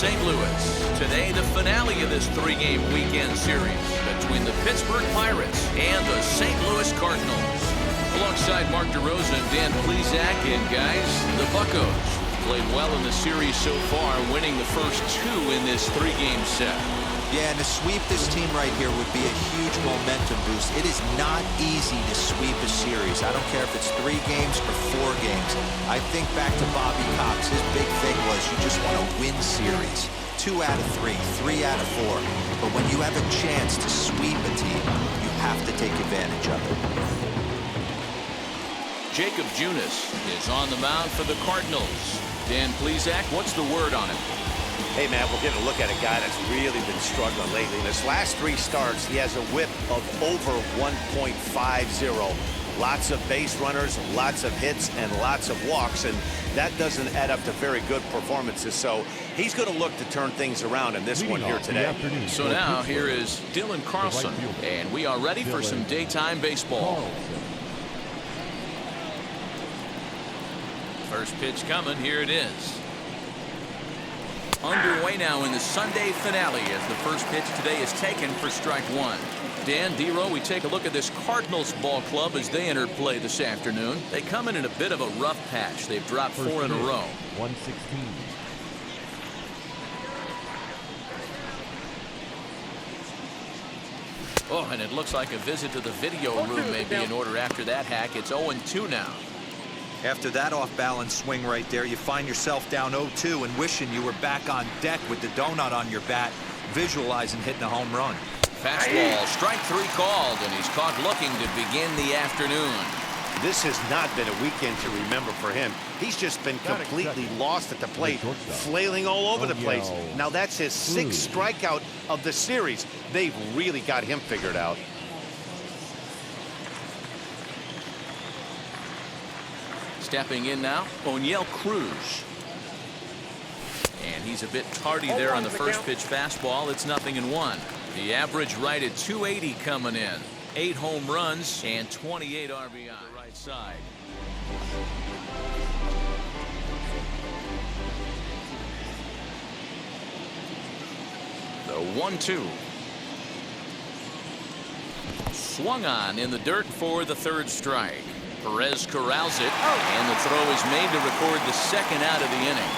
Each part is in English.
St. Louis. Today, the finale of this three-game weekend series between the Pittsburgh Pirates and the St. Louis Cardinals. Alongside Mark DeRosa and Dan Plesac, and guys, the Buccos played well in the series so far, winning the first two in this three-game set. Yeah, and to sweep this team right here would be a huge momentum boost. It is not easy to sweep a series. I don't care if it's 3 games or 4 games. I think back to Bobby Cox. His big thing was you just want to win series. 2 out of 3, 3 out of 4. But when you have a chance to sweep a team, you have to take advantage of it. Jacob Junis is on the mound for the Cardinals. Dan Plesac, what's the word on him? Hey, man, we're getting a look at a guy that's really been struggling lately. In his last 3 starts, he has a whip of over 1.50. Lots of base runners, lots of hits, and lots of walks, and that doesn't add up to very good performances. So he's going to look to turn things around in this one here today. So now here is Dylan Carlson, and we are ready for some daytime baseball. First pitch coming. Here it is. Underway now in the Sunday finale as the first pitch today is taken for strike 1. Dan, D-Row, we take a look at this Cardinals ball club as they enter play this afternoon. They come in a bit of a rough patch. They've dropped 4 in a row. 116. Oh, and it looks like a visit to the video room may be in order after that hack. It's 0-2 now. After that off-balance swing right there, you find yourself down 0-2 and wishing you were back on deck with the donut on your bat, visualizing hitting a home run. Fastball, strike 3 called, and he's caught looking to begin the afternoon. This has not been a weekend to remember for him. He's just been completely lost at the plate, flailing all over the place. Now that's his 6th strikeout of the series. They've really got him figured out. Stepping in now, O'Neill Cruz. And he's a bit tardy there on the first pitch fastball. It's 0-1. The average right at 280 coming in. 8 home runs and 28 RBI. The right side. The 1-2. Swung on in the dirt for the 3rd strike. Perez corrals it, and the throw is made to record the 2nd out of the inning.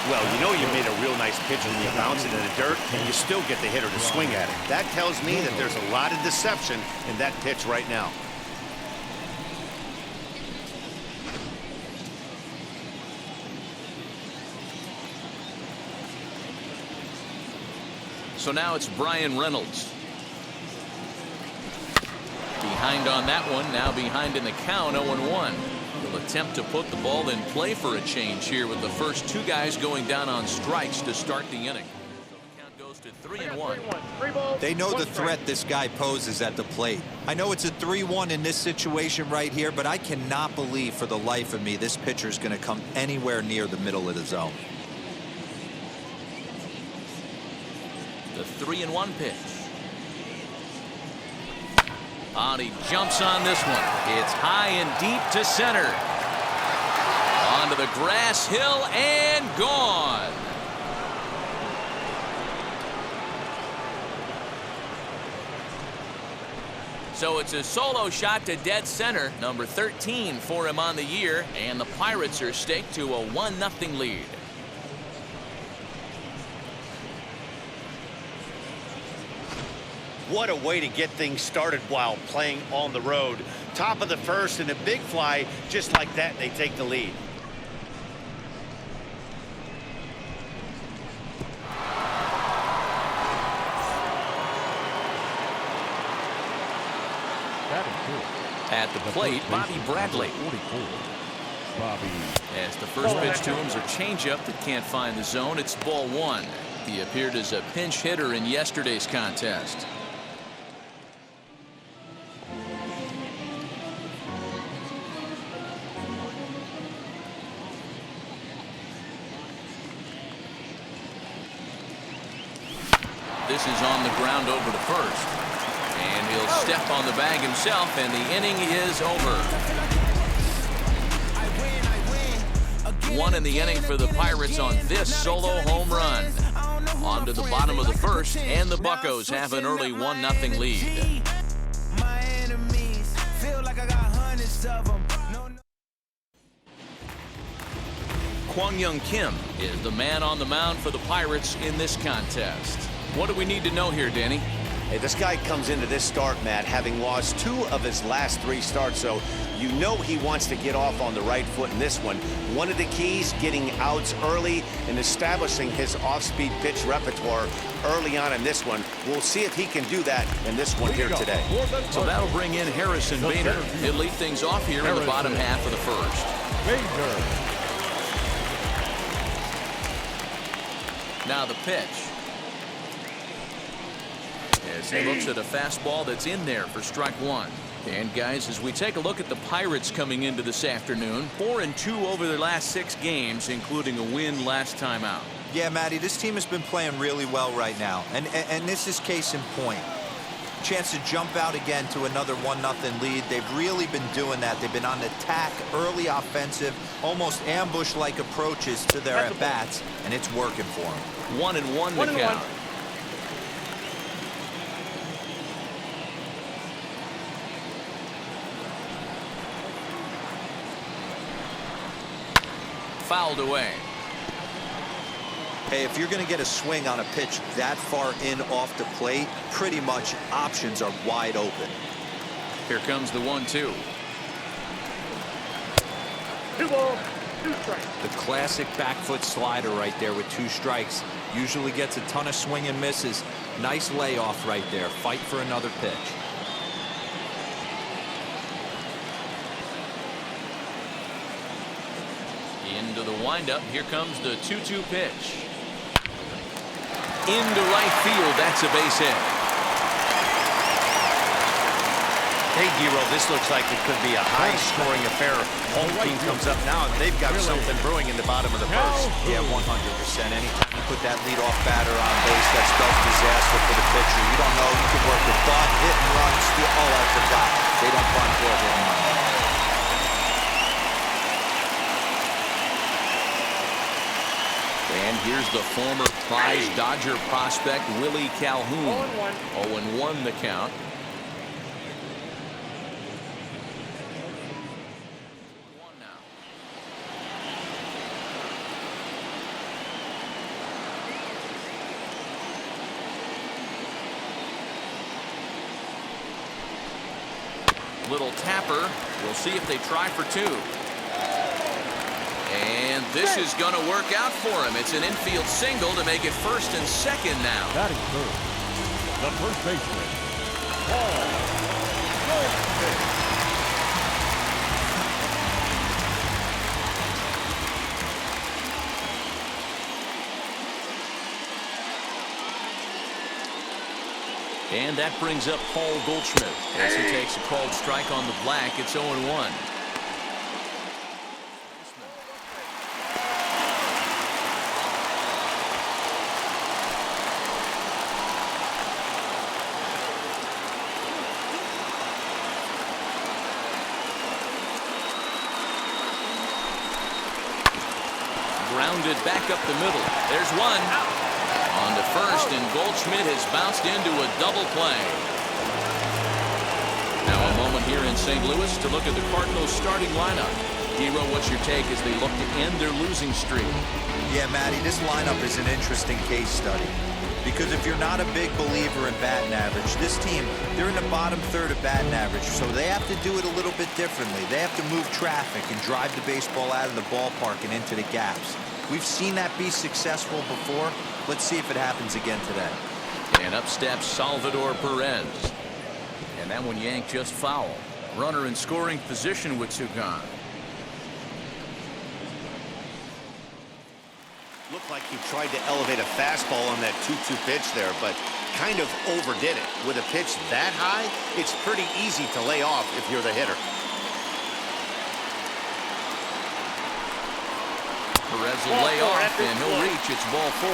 Well, you know you made a real nice pitch when you bounce it in the dirt, and you still get the hitter to swing at it. That tells me that there's a lot of deception in that pitch right now. So now it's Brian Reynolds. Behind on that one, now behind in the count, 0-1. Will attempt to put the ball in play for a change here with the first 2 guys going down on strikes to start the inning. So the count goes to 3-1. They know the threat this guy poses at the plate. I know it's a 3-1 in this situation right here, but I cannot believe for the life of me this pitcher is going to come anywhere near the middle of the zone. The 3-1 pitch. And he jumps on this one. It's high and deep to center. Onto the grass hill and gone. So it's a solo shot to dead center, number 13 for him on the year, and the Pirates are staked to a 1-0 lead. What a way to get things started while playing on the road. Top of the 1st and a big fly, just like that, they take the lead. At the plate, Bobby Bradley. 44. Bobby. As the first pitch to him is a changeup that can't find the zone. It's ball one. He appeared as a pinch hitter in yesterday's contest. This is on the ground over to first. And he'll step on the bag himself, and the inning is over. One in the inning for the Pirates on this solo home run. On to the bottom of the first, and the Buccos have an early 1-0 lead. Kwang Young Kim is the man on the mound for the Pirates in this contest. What do we need to know here, Danny? Hey, this guy comes into this start, Matt, having lost 2 of his last 3 starts, so you know he wants to get off on the right foot in this one. One of the keys, getting outs early and establishing his off-speed pitch repertoire early on in this one. We'll see if he can do that in this one here today. So that'll bring in Harrison Bader. He'll lead things off here in the bottom half of the first. Now the pitch. As he looks at a fastball that's in there for strike one. And guys, as we take a look at the Pirates coming into this afternoon, 4-2 over their last 6 games, including a win last time out. Yeah, Matty, this team has been playing really well right now, and this is case in point. Chance to jump out again to another 1-0 lead. They've really been doing that. They've been on attack, early offensive, almost ambush-like approaches to their at-bats, and it's working for them. 1-1 the count. Fouled away. Hey, if you're going to get a swing on a pitch that far in off the plate, pretty much options are wide open. Here comes the 1-2. 2 balls, 2 strikes. The classic back foot slider right there with 2 strikes. Usually gets a ton of swing and misses. Nice layoff right there. Fight for another pitch. Into the windup. Here comes the 2-2 pitch. Into right field. That's a base hit. Hey, Giro, this looks like it could be a high-scoring affair. Home team comes up now, and they've got something brewing in the bottom of the first. Yeah, 100%. Anytime you put that leadoff batter on base, that spells disaster for the pitcher. You don't know. You can work with bunt, hit and run, steal. Oh, I forgot. They don't bunt or hit and run. And here's the former prize Dodger prospect, Willie Calhoun. 0-1 the count. Little tapper. We'll see if they try for 2. And this is going to work out for him. It's an infield single to make it first and second now. That is good. The first baseman, Karl Casey. And that brings up Paul Goldschmidt as he takes a called strike on the black. It's 0-1. Grounded back up the middle. There's one. On to first, and Goldschmidt has bounced into a double play. Now a moment here in St. Louis to look at the Cardinals starting lineup. Hero, what's your take as they look to end their losing streak? Yeah, Matty, this lineup is an interesting case study. Because if you're not a big believer in batting average, this team, they're in the bottom third of batting average, so they have to do it a little bit differently. They have to move traffic and drive the baseball out of the ballpark and into the gaps. We've seen that be successful before. Let's see if it happens again today. And up steps Salvador Perez. And that one yanked just foul. Runner in scoring position with two gone. Looked like he tried to elevate a fastball on that 2-2 pitch there, but kind of overdid it. With a pitch that high, it's pretty easy to lay off if you're the hitter. Perez will lay off, and he'll reach. It's ball 4.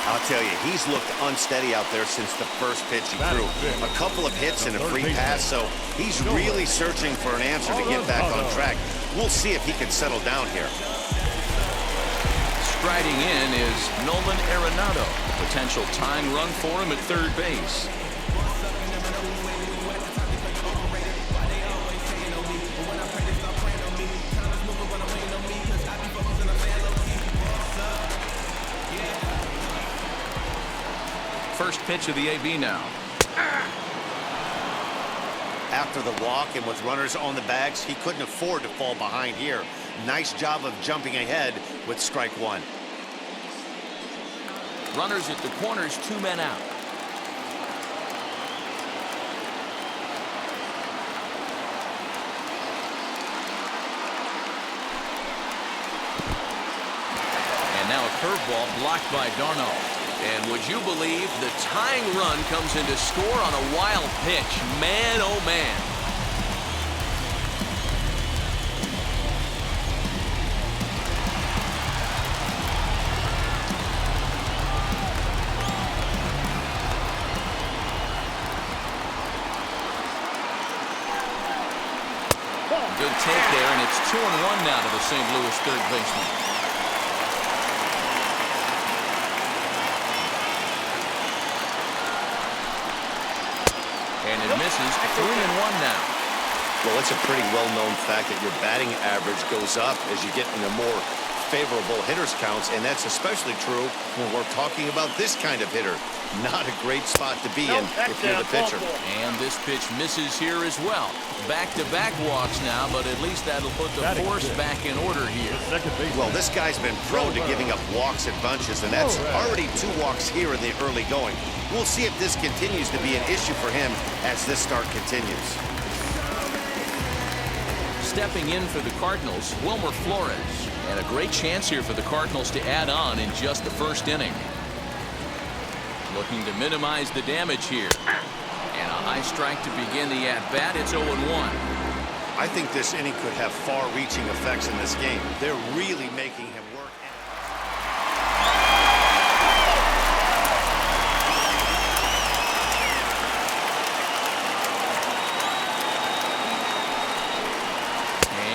I'll tell you, he's looked unsteady out there since the first pitch he threw. A couple of hits and a free pass, so he's really searching for an answer to get back on track. We'll see if he can settle down here. Striding in is Nolan Arenado. Potential tying run for him at third base. First pitch of the AB now. After the walk and with runners on the bags, he couldn't afford to fall behind here. Nice job of jumping ahead with strike 1. Runners at the corners, 2 men out. And now a curveball blocked by Darno. And would you believe the tying run comes in to score on a wild pitch? Man, oh man. Good take there, and it's 2-1 now to the St. Louis third baseman. And it misses. 3-1 now. Well, it's a pretty well-known fact that your batting average goes up as you get into more favorable hitters counts, and that's especially true when we're talking about this kind of hitter. Not a great spot to be in if you're the pitcher. And this pitch misses here as well. Back-to-back walks now, but at least that'll put the force back in order here. Well, this guy's been prone to giving up walks in bunches, and that's already 2 walks here in the early going. We'll see if this continues to be an issue for him as this start continues. Stepping in for the Cardinals, Wilmer Flores. And a great chance here for the Cardinals to add on in just the first inning. Looking to minimize the damage here. And a high strike to begin the at-bat. It's 0-1. I think this inning could have far-reaching effects in this game. They're really making him work.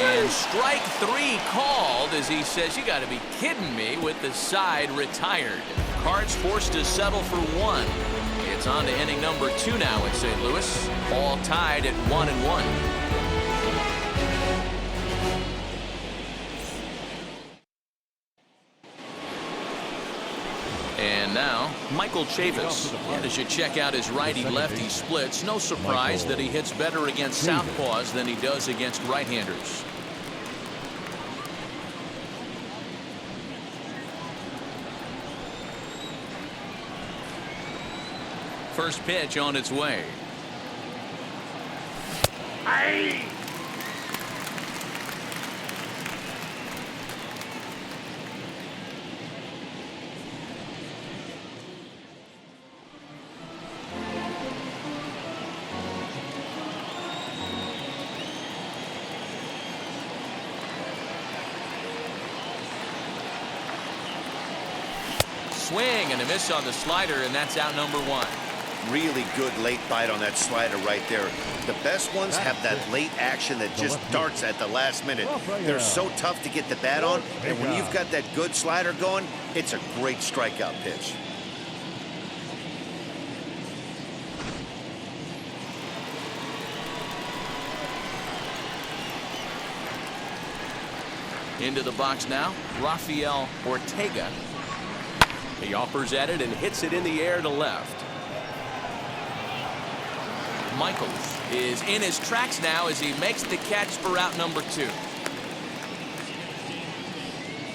And strike 3 called as he says, "You got to be kidding me," with the side retired. Cards forced to settle for 1. It's on to inning number 2 now in St. Louis. All tied at 1-1. And now, Michael Chavis. And as you check out his righty-lefty splits, no surprise that he hits better against southpaws than he does against right-handers. First pitch on its way. Aye. Swing and a miss on the slider, and that's out number 1. Really good late bite on that slider right there. The best ones have that late action that just darts at the last minute. They're so tough to get the bat on, and when you've got that good slider going, it's a great strikeout pitch. Into the box now, Rafael Ortega. He offers at it and hits it in the air to left. Michaels is in his tracks now as he makes the catch for out number 2.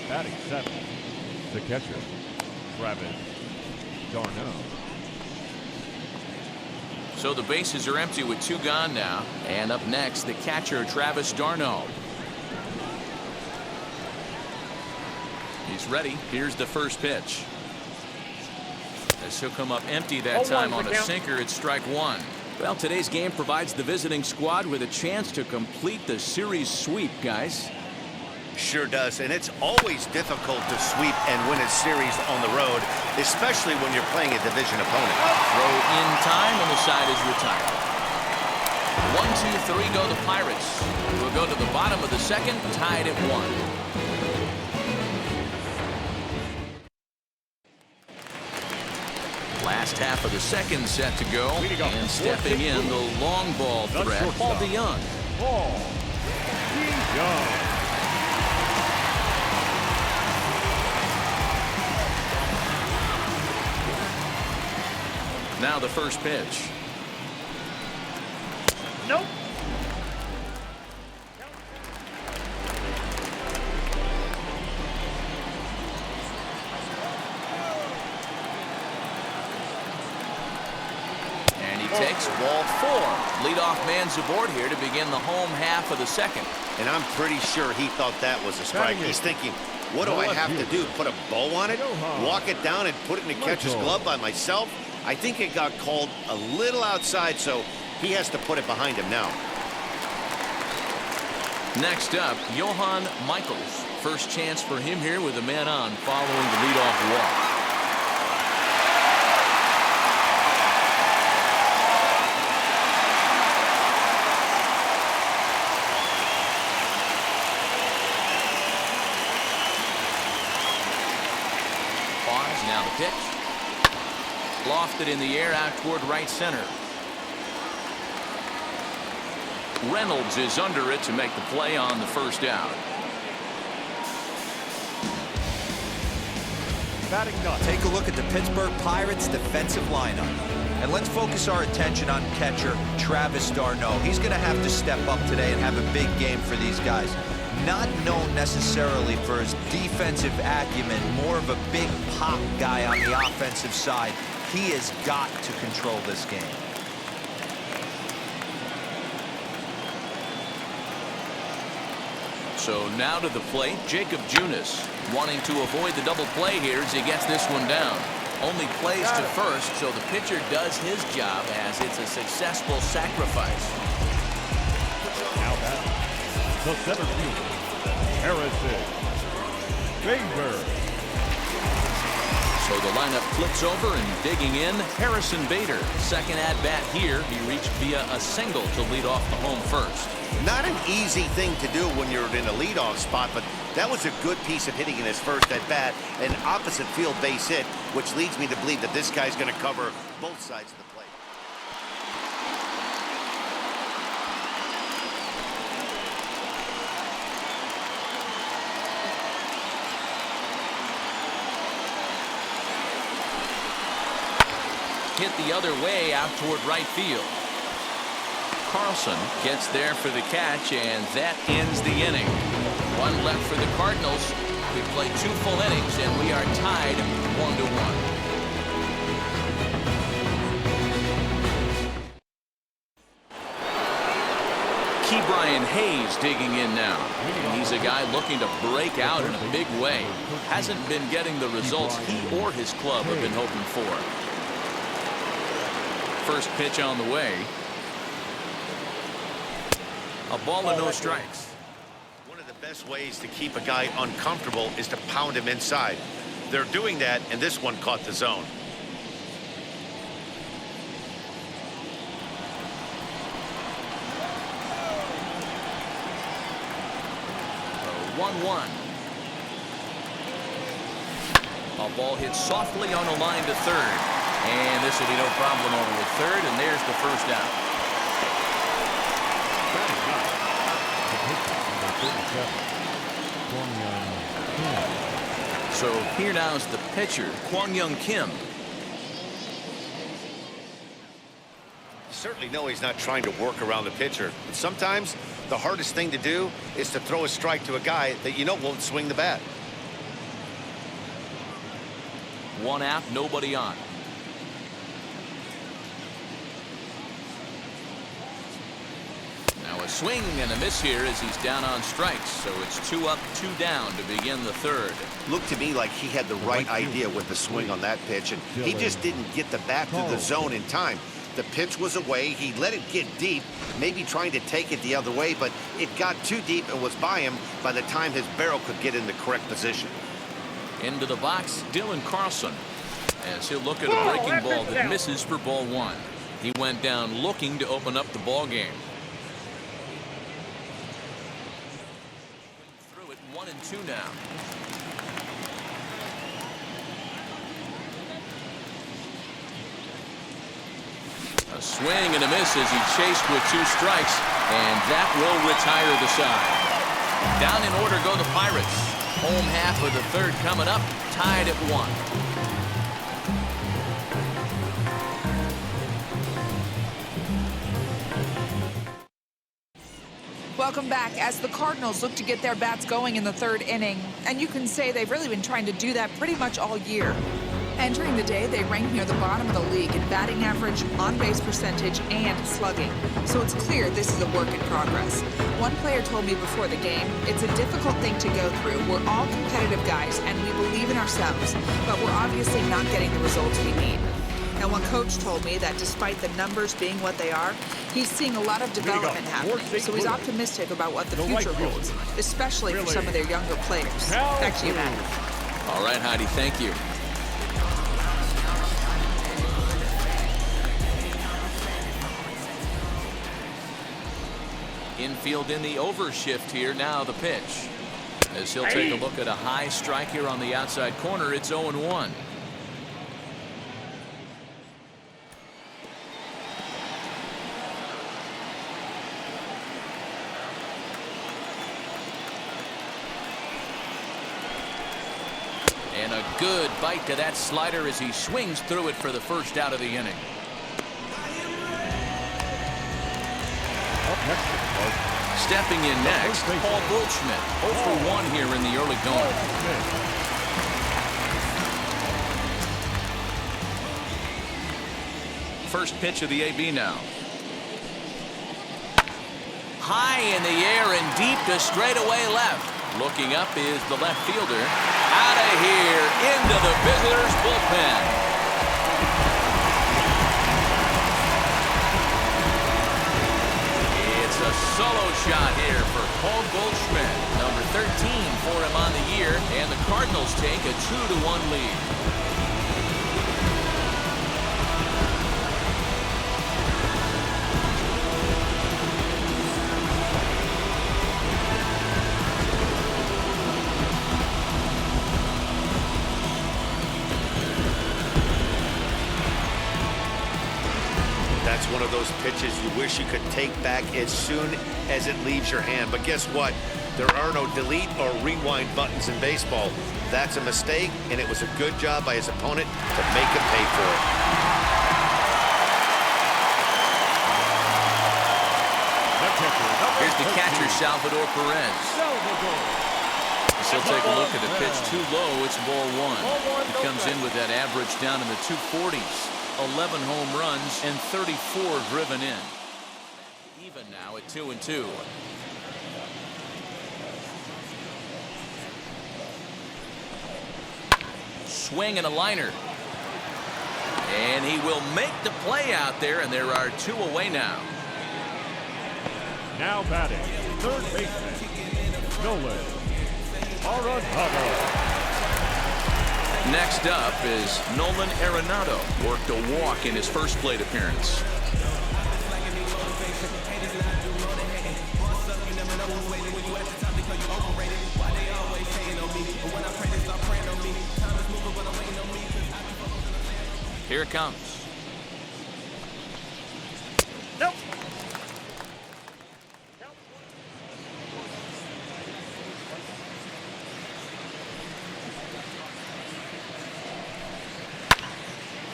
Batting 7, the catcher, Travis Darno. So the bases are empty with 2 gone now. And up next, the catcher, Travis d'Arnaud. He's ready. Here's the first pitch. As he'll come up empty that time on a sinker, it's strike 1. Well, today's game provides the visiting squad with a chance to complete the series sweep, guys. Sure does, and it's always difficult to sweep and win a series on the road, especially when you're playing a division opponent. Throw in time, and the side is retired. 1, 2, 3 go the Pirates. We'll go to the bottom of the second, tied at 1. Last half of the second set to go, and stepping in the long ball threat, Paul DeYoung. Paul DeYoung. Now the first pitch. Nope. Takes ball 4. Leadoff man's aboard here to begin the home half of the second. And I'm pretty sure he thought that was a strike. He's thinking, what do I have to do? Put a bow on it? Walk it down and put it in the catcher's glove by myself? I think it got called a little outside, so he has to put it behind him now. Next up, Johan Michaels. First chance for him here with a man on following the leadoff walk. Now the pitch. Lofted in the air out toward right center. Reynolds is under it to make the play on the first out. Take a look at the Pittsburgh Pirates defensive lineup. And let's focus our attention on catcher Travis d'Arnaud. He's going to have to step up today and have a big game for these guys. Not known necessarily for his defensive acumen, more of a big pop guy on the offensive side. He has got to control this game. So now to the plate, Jacob Junis, wanting to avoid the double play here as he gets this one down. Only plays to first, so the pitcher does his job as it's a successful sacrifice. Now back. The center fielder, Harrison Bader. So the lineup flips over and digging in, Harrison Bader. Second at bat here. He reached via a single to lead off the home first. Not an easy thing to do when you're in a leadoff spot, but that was a good piece of hitting in his first at bat. An opposite field base hit, which leads me to believe that this guy's going to cover both sides of the plate. Hit the other way out toward right field. Carlson gets there for the catch, and that ends the inning. One left for the Cardinals. We played 2 full innings, and we are tied 1-1. Ke'Bryan Hayes digging in now. And he's a guy looking to break out in a big way. Hasn't been getting the results he or his club have been hoping for. First pitch on the way. A ball and no strikes. One of the best ways to keep a guy uncomfortable is to pound him inside. They're doing that, and this one caught the zone. So 1-1. A ball hit softly on a line to third. And this will be no problem over at third, and there's the first out. So here now is the pitcher, Kwang-Hyun Kim. You certainly know he's not trying to work around the pitcher. But sometimes the hardest thing to do is to throw a strike to a guy that you know won't swing the bat. 1 out, nobody on. swing and a miss here as he's down on strikes. So it's 2 up, 2 down to begin the third. Looked to me like he had the right idea with the swing on that pitch, and he just didn't get the bat to the zone in time. The pitch was away. He let it get deep, maybe trying to take it the other way, but it got too deep and was by him by the time his barrel could get in the correct position. Into the box, Dylan Carlson, as he'll look at a breaking ball that misses for ball 1. He went down looking to open up the ball game. Through it 1-2 now. A swing and a miss as he chased with 2 strikes, and that will retire the side. Down in order go the Pirates. Home half of the third coming up, tied at 1. Welcome back as the Cardinals look to get their bats going in the third inning. And you can say they've really been trying to do that pretty much all year. Entering the day, they rank near the bottom of the league in batting average, on-base percentage, and slugging. So it's clear this is a work in progress. One player told me before the game, it's a difficult thing to go through. We're all competitive guys, and we believe in ourselves, but we're obviously not getting the results we need. And one coach told me that despite the numbers being what they are, he's seeing a lot of development happening. So he's optimistic about what the future holds, especially for some of their younger players. Back to you, Matt. All right, Heidi, thank you. Infield in the over shift here. Now the pitch. As he'll take a look at a high strike here on the outside corner, it's 0-1. And a good bite to that slider as he swings through it for the first out of the inning. Stepping in next, Paul Goldschmidt, 0 for 1 here in the early going. First pitch of the AB now. High in the air and deep to straightaway left. Looking up is the left fielder. Out of here, into the visitors' bullpen. A solo shot here for Paul Goldschmidt, number 13 for him on the year, and the Cardinals take a 2-1 lead. That's one of those pitches you wish you could take back as soon as it leaves your hand. But guess what? There are no delete or rewind buttons in baseball. That's a mistake, and it was a good job by his opponent to make him pay for it. Here's the catcher, Salvador Perez. He'll take a look at the pitch too low. It's ball 1. He comes in with that average down in the 240s. 11 home runs and 34 driven in. Even now at 2-2. Swing and a liner. And he will make the play out there, and there are 2 away now. Now batting, third baseman, Nolan Arenado. Next up is Nolan Arenado. Worked a walk in his first plate appearance. Here it comes. Nope.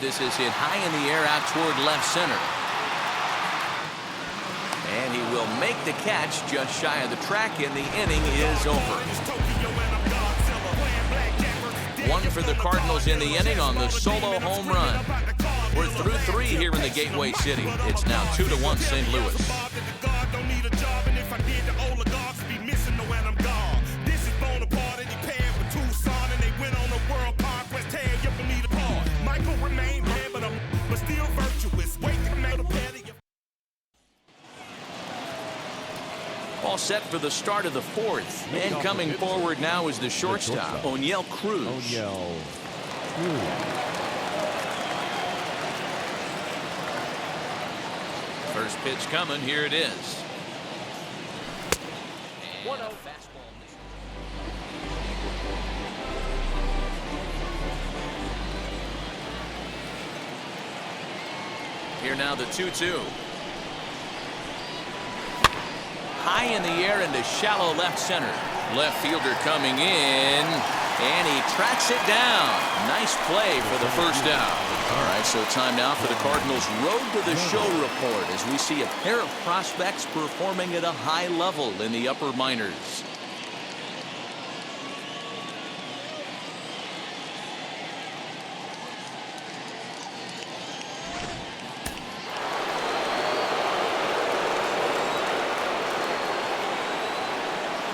This is hit high in the air out toward left center. And he will make the catch just shy of the track, and the inning is over. 1 for the Cardinals in the inning on the solo home run. We're through 3 here in the Gateway City. It's now 2-1 St. Louis. set for the start of the fourth. And coming forward now is the shortstop, O'Neill Cruz. O'Neill Cruz. First pitch coming. Here it is. And a fastball. Here now the 2-2. High in the air into shallow left center. Left fielder coming in, and he tracks it down. Nice play for the first out. All right, so time now for the Cardinals' Road to the Show report as we see a pair of prospects performing at a high level in the upper minors.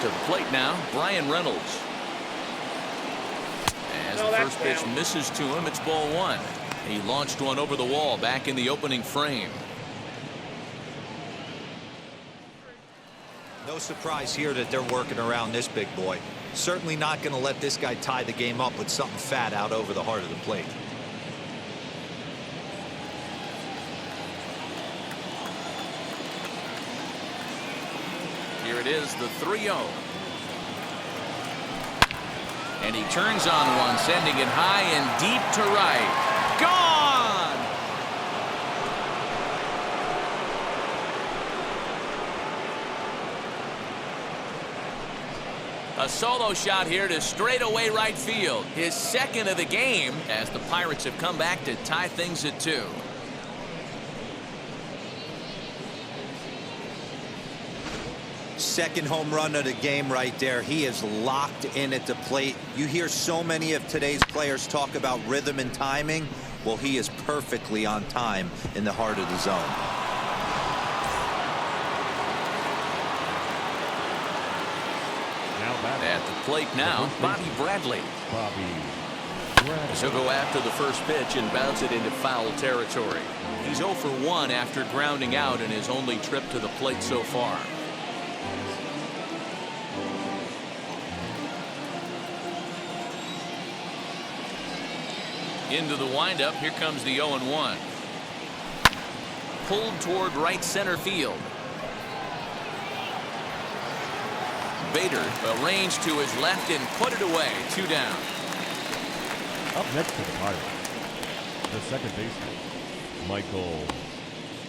To the plate now, Brian Reynolds. As the first pitch misses to him, it's ball one. He launched one over the wall back in the opening frame. No surprise here that they're working around this big boy. Certainly not going to let this guy tie the game up with something fat out over the heart of the plate. Here it is, the 3-0. And he turns on one, sending it high and deep to right. Gone! A solo shot here to straightaway right field. His second of the game as the Pirates have come back to tie things at 2. Second home run of the game right there. He is locked in at the plate. You hear so many of today's players talk about rhythm and timing. Well, he is perfectly on time in the heart of the zone. At the plate now, Bobby Bradley. He'll go after the first pitch and bounce it into foul territory. He's 0 for 1 after grounding out in his only trip to the plate so far. Into the windup. Here comes the 0-1. Pulled toward right center field. Bader arranged to his left and put it away. 2 down. Up next to the Pirates, the second baseman, Michael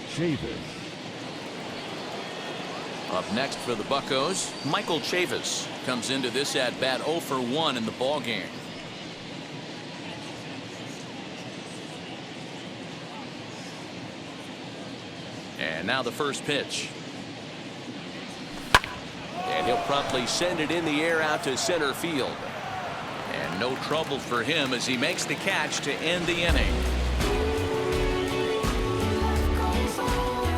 Chavis. Up next for the Buccos, Michael Chavis comes into this at bat 0 for 1 in the ball game. And now the first pitch. And he'll promptly send it in the air out to center field. And no trouble for him as he makes the catch to end the inning.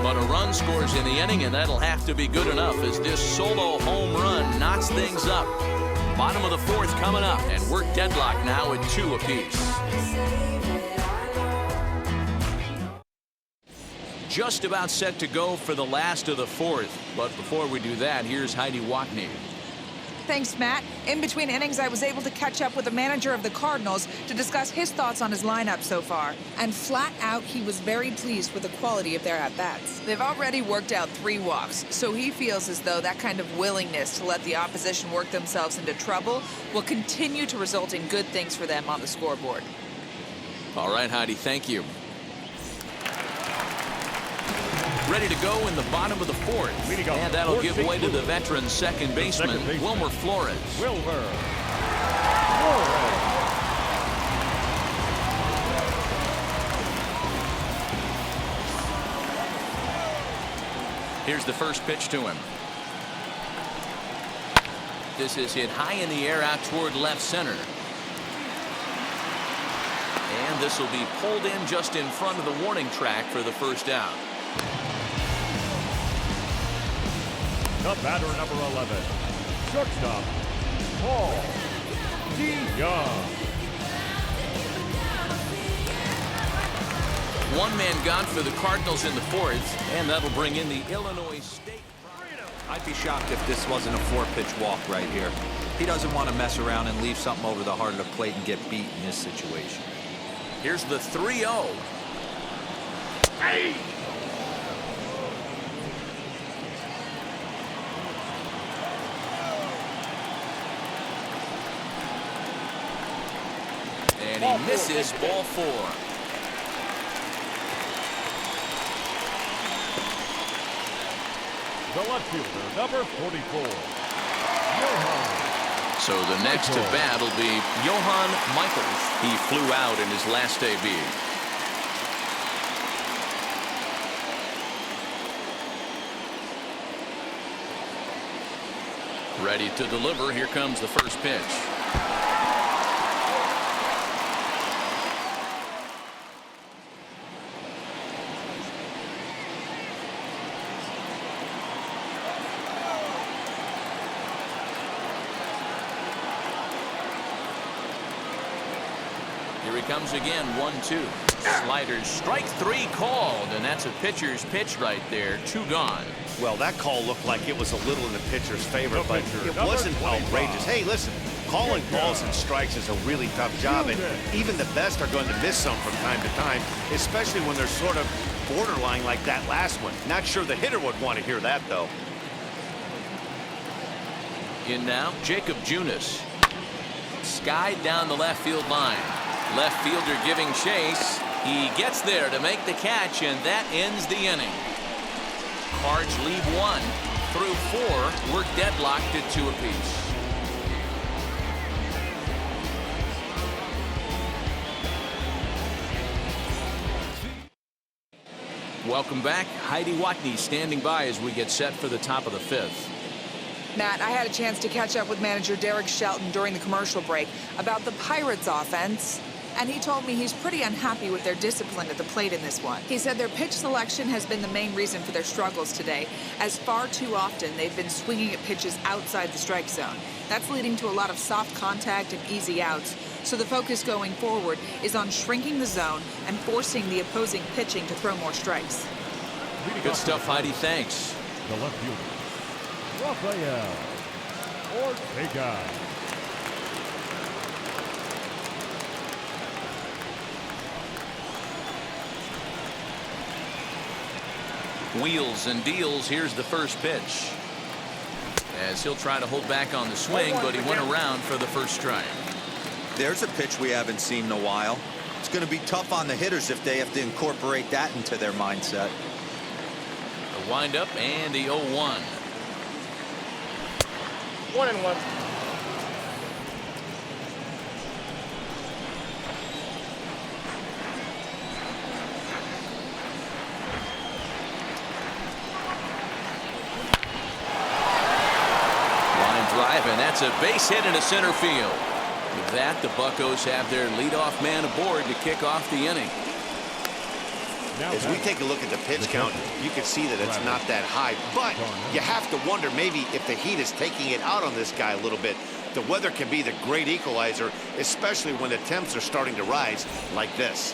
But a run scores in the inning, and that'll have to be good enough as this solo home run knocks things up. Bottom of the fourth coming up, and we're deadlocked now at 2 apiece. Just about set to go for the last of the fourth. But before we do that, here's Heidi Watney. Thanks, Matt. In between innings, I was able to catch up with the manager of the Cardinals to discuss his thoughts on his lineup so far. And flat out, he was very pleased with the quality of their at-bats. They've already worked out 3 walks, so he feels as though that kind of willingness to let the opposition work themselves into trouble will continue to result in good things for them on the scoreboard. All right, Heidi, thank you. Ready to go in the bottom of the fourth. And that'll give way to the veteran second baseman, Wilmer Flores. Here's the first pitch to him. This is hit high in the air out toward left center. And this will be pulled in just in front of the warning track for the first out. The batter, number 11, shortstop, Karl Young. 1 man gone for the Cardinals in the fourth, and that'll bring in the Illinois State. I'd be shocked if this wasn't a 4-pitch walk right here. He doesn't want to mess around and leave something over the heart of the plate and get beat in this situation. Here's the 3-0. Hey! And he misses ball 4. The left fielder, number 44, Johan. So the next to bat will be Johan Michaels. He flew out in his last debut. Ready to deliver. Here comes the first pitch. Here he comes again, 1-2. Sliders, strike 3 called, and that's a pitcher's pitch right there. 2 gone. Well, that call looked like it was a little in the pitcher's favor, but it wasn't outrageous. Hey, listen, calling balls and strikes is a really tough job, and even the best are going to miss some from time to time, especially when they're sort of borderline like that last one. Not sure the hitter would want to hear that, though. In now, Jacob Junis. Skied down the left field line. Left fielder giving chase. He gets there to make the catch, and that ends the inning. Cards lead 1 through 4. We're deadlocked at 2 apiece. Welcome back. Heidi Watney standing by as we get set for the top of the 5th. Matt, I had a chance to catch up with manager Derek Shelton during the commercial break about the Pirates offense, and he told me he's pretty unhappy with their discipline at the plate in this one. He said their pitch selection has been the main reason for their struggles today, as far too often they've been swinging at pitches outside the strike zone. That's leading to a lot of soft contact and easy outs, so the focus going forward is on shrinking the zone and forcing the opposing pitching to throw more strikes. Good stuff, Heidi. Thanks. The left fielder, Rafael Ortega. Wheels and deals. Here's the first pitch. As he'll try to hold back on the swing, but he went around for the first strike. There's a pitch we haven't seen in a while. It's going to be tough on the hitters if they have to incorporate that into their mindset. The windup and the 0-1. 1-1. Drive, and that's a base hit into center field. With that, the Buccos have their leadoff man aboard to kick off the inning. As we take a look at the pitch count, you can see that it's not that high, but you have to wonder maybe if the heat is taking it out on this guy a little bit. The weather can be the great equalizer, especially when the temps are starting to rise like this.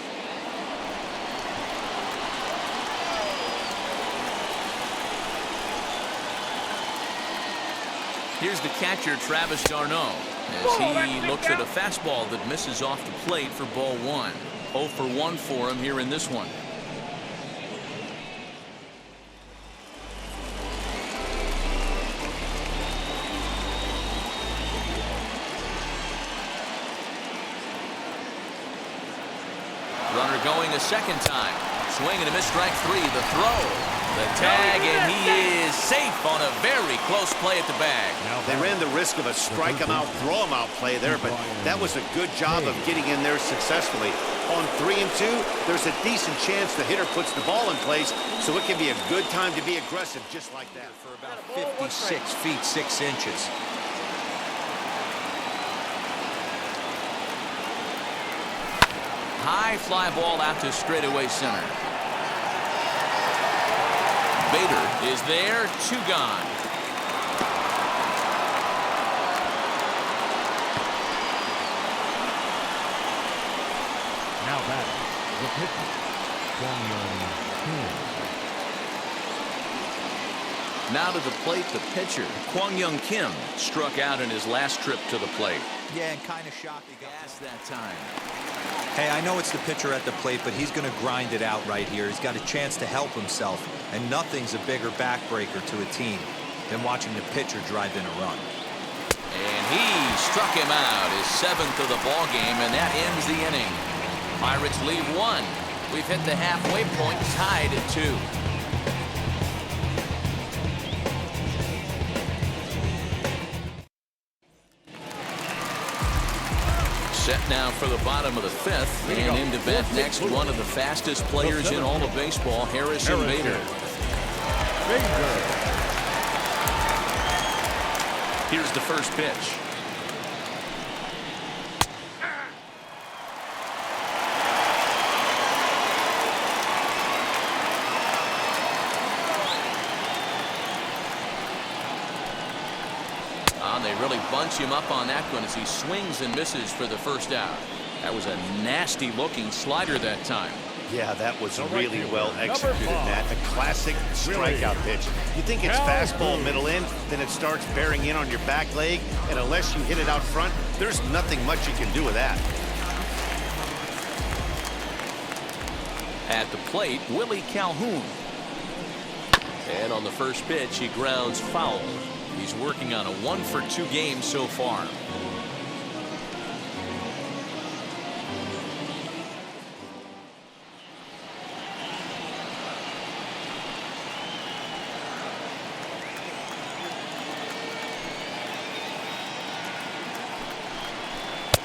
Here's the catcher, Travis d'Arnaud, as he looks at a fastball that misses off the plate for ball 1. 0 for 1 for him here in this one. Runner going a second time. Swing and a miss, strike 3. The throw. The tag, and he is safe on a very close play at the bag. They ran the risk of a strike him out, throw him out play there, but that was a good job of getting in there successfully. On 3 and 2, there's a decent chance the hitter puts the ball in place, so it can be a good time to be aggressive just like that. For about 56 feet 6 inches. High fly ball out to straightaway center. Bader is there, 2 gone. Now batting, the pitcher, Now to the plate, the pitcher. Kwang-Young Kim struck out in his last trip to the plate. Yeah, and kind of shocked he got Gas that time. Hey, I know it's the pitcher at the plate, but he's going to grind it out right here. He's got a chance to help himself, and nothing's a bigger backbreaker to a team than watching the pitcher drive in a run. And he struck him out, his 7th of the ball game, and that ends the inning. Pirates lead 1. We've hit the halfway point, tied at 2. Set now for the bottom of the 5th, and in to bat next, one of the fastest players in all of baseball, Harrison Bader. Here's the first pitch. They really bunch him up on that one as he swings and misses for the first out. That was a nasty looking slider that time. Yeah, that was really well executed, Matt. A classic strikeout pitch. You think it's fastball middle in, then it starts bearing in on your back leg, and unless you hit it out front, there's nothing much you can do with that. At the plate, Willie Calhoun. And on the first pitch, he grounds foul. He's working on a 1-for-2 game so far.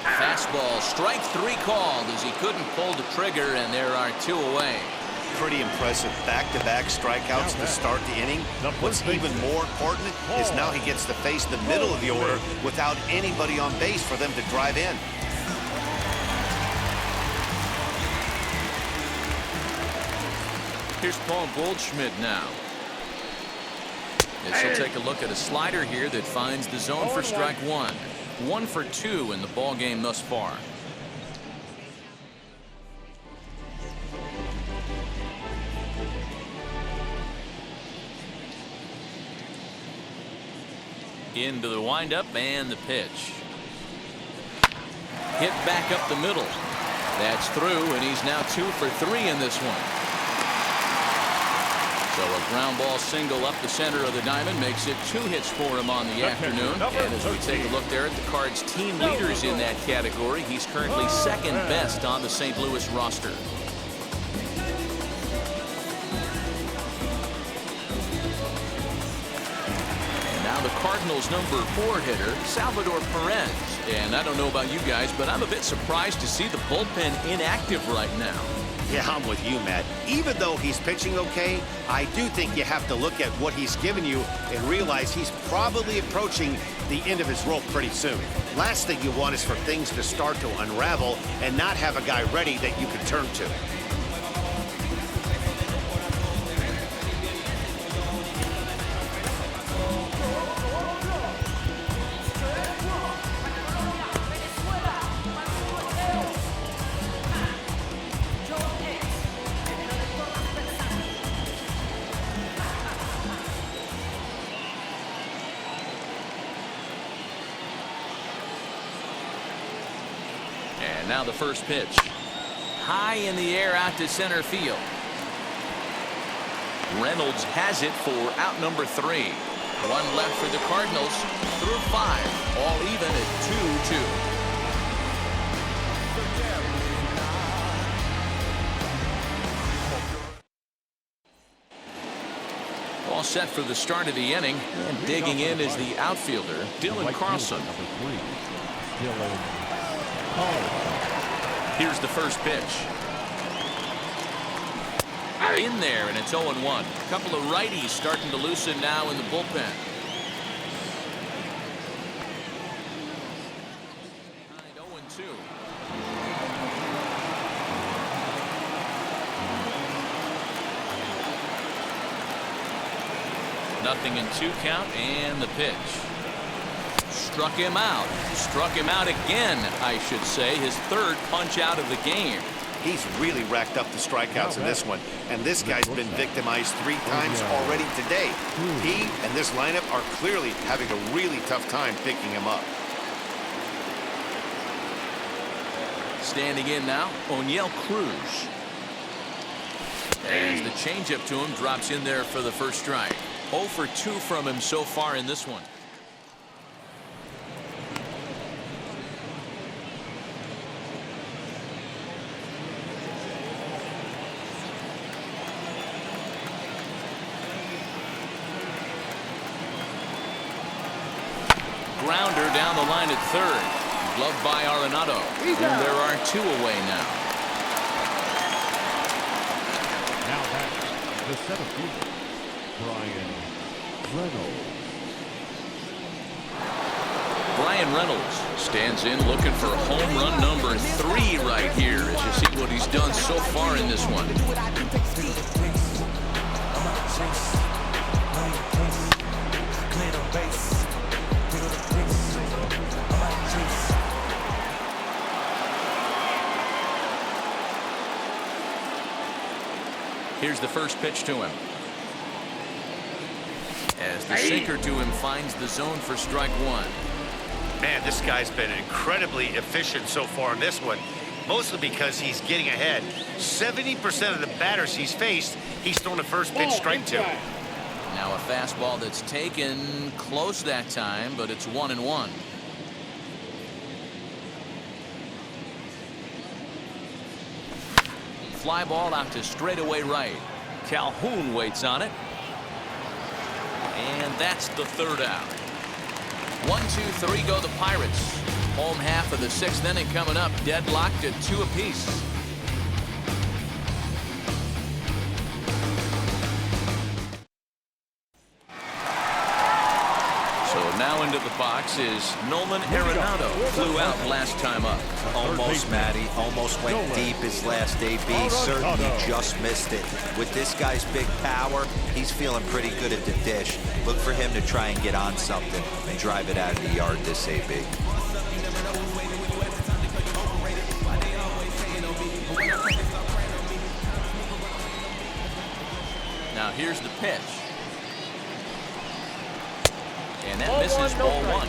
Fastball, strike 3 called as he couldn't pull the trigger, and there are 2 away. Pretty impressive back-to-back strikeouts to start the inning. What's even more important is now he gets to face the middle of the order without anybody on base for them to drive in. Here's Paul Goldschmidt now. As he'll take a look at a slider here that finds the zone for strike 1. 1 for 2 in the ball game thus far. Into the windup and the pitch. Hit back up the middle. That's through, and he's now 2 for 3 in this one. So a ground ball single up the center of the diamond makes it 2 hits for him on the afternoon. And as we take a look there at the Cards' team leaders in that category, he's currently 2nd best on the St. Louis roster. The Cardinals' number 4 hitter, Salvador Perez. And I don't know about you guys, but I'm a bit surprised to see the bullpen inactive right now. Yeah, I'm with you, Matt. Even though he's pitching okay, I do think you have to look at what he's given you and realize he's probably approaching the end of his rope pretty soon. Last thing you want is for things to start to unravel and not have a guy ready that you can turn to. And now the first pitch. High in the air out to center field. Reynolds has it for out number 3. 1 left for the Cardinals through 5. All even at 2-2. All set for the start of the inning, and digging in is the outfielder, Dylan Carlson. Here's the first pitch. In there, and it's 0-1. A couple of righties starting to loosen now in the bullpen. Behind 0-2. Nothing in 2 count, and the pitch. Struck him out. Struck him out again, I should say. His 3rd punch out of the game. He's really racked up the strikeouts in this one, and this guy's been victimized 3 times already today. He and this lineup are clearly having a really tough time picking him up. Standing in now, O'Neill Cruz. As the changeup to him drops in there for the first strike. 0 for 2 from him so far in this one. Grounder down the line at third. Gloved by Arenado. And there are 2 away now. Now back the center fielder, Brian Reynolds stands in looking for home run number 3 right here as you see what he's done so far in this one. Here's the first pitch to him. As the sinker to him finds the zone for strike 1. Man, this guy's been incredibly efficient so far in this one, mostly because he's getting ahead. 70% of the batters he's faced, he's thrown a first pitch strike to. Now a fastball that's taken close that time, but it's 1-1. Fly ball out to straightaway right. Calhoun waits on it. And that's the 3rd out. 1, 2, 3 go the Pirates. Home half of the 6th inning coming up. Deadlocked at 2 apiece. So now into the box is Nolan Arenado. Flew out last time up. Almost, Matty. Almost went deep his last AB. Certainly just missed it. With this guy's big power, he's feeling pretty good at the dish. Look for him to try and get on something and drive it out of the yard this AB. Now here's the pitch. And that misses ball 1.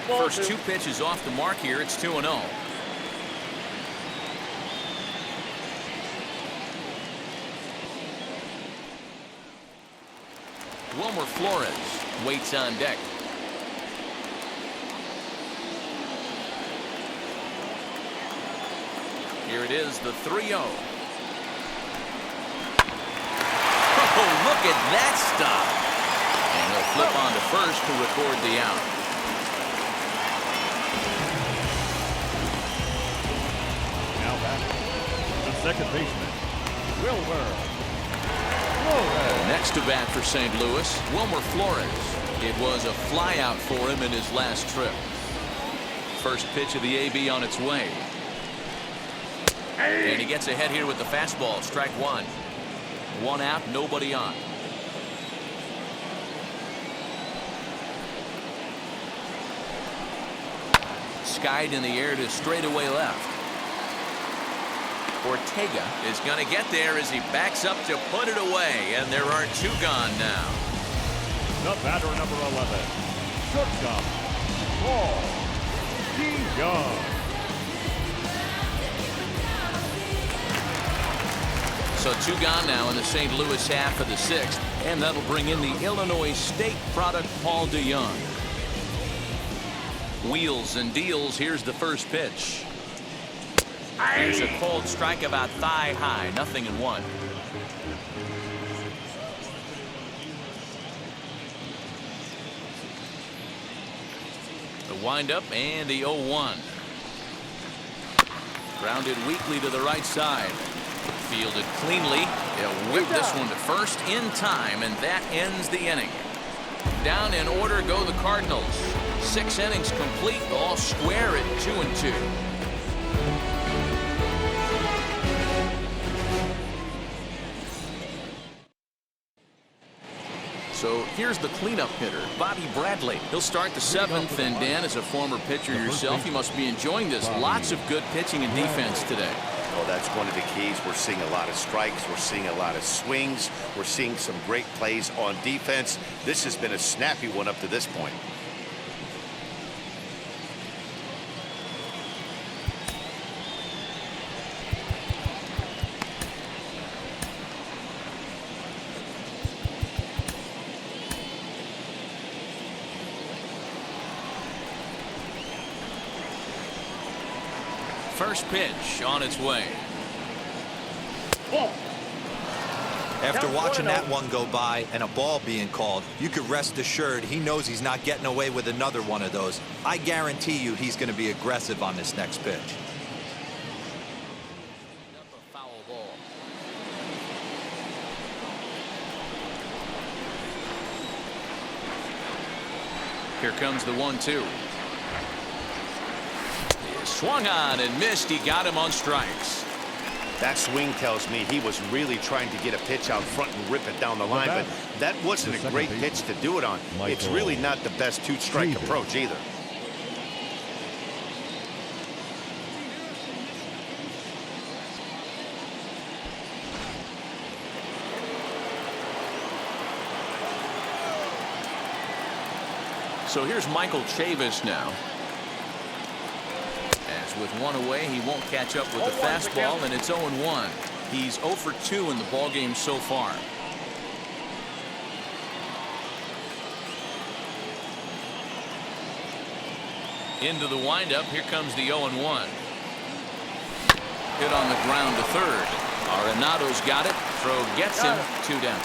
First 2 pitches off the mark here. It's 2-0. Wilmer Flores waits on deck. Here it is, the 3-0. Oh, look at that stop. And he'll flip on to first to record the out. Now back the second baseman, Wilmer Flores. Next to bat for St. Louis, Wilmer Flores. It was a flyout for him in his last trip. First pitch of the AB on its way. And he gets ahead here with the fastball. Strike 1. 1 out, nobody on. Skied in the air to straightaway left. Ortega is going to get there as he backs up to put it away. And there are 2 gone now. The batter number 11, shortstop, Karl Casey. So 2 gone now in the St. Louis half of the 6th, and that'll bring in the Illinois State product, Paul DeYoung. Wheels and deals. Here's the first pitch. There's a cold strike about thigh high. 0-1. The windup and the 0-1. Grounded weakly to the right side. Fielded cleanly. He'll whip this one to first in time, and that ends the inning. Down in order go the Cardinals. 6 innings complete, all square at 2-2. So here's the cleanup hitter, Bobby Bradley. He'll start the 7th, and Dan, as a former pitcher yourself, you must be enjoying this. Lots of good pitching and defense today. Oh, that's one of the keys. We're seeing a lot of strikes. We're seeing a lot of swings. We're seeing some great plays on defense. This has been a snappy one up to this point. First pitch on its way. After watching that one go by and a ball being called, you could rest assured he knows he's not getting away with another one of those. I guarantee you he's going to be aggressive on this next pitch. Foul ball. Here comes the 1-2. Swung on and missed. He got him on strikes. That swing tells me he was really trying to get a pitch out front and rip it down the line, but that wasn't a great pitch to do it on. It's really not the best two-strike approach either. So here's Michael Chavis now. With one away, he won't catch up with the fastball, and it's 0-1. He's 0 for 2 in the ballgame so far. Into the windup. Here comes the 0-1. Hit on the ground to third. Arenado's got it. Throw gets him. 2 down.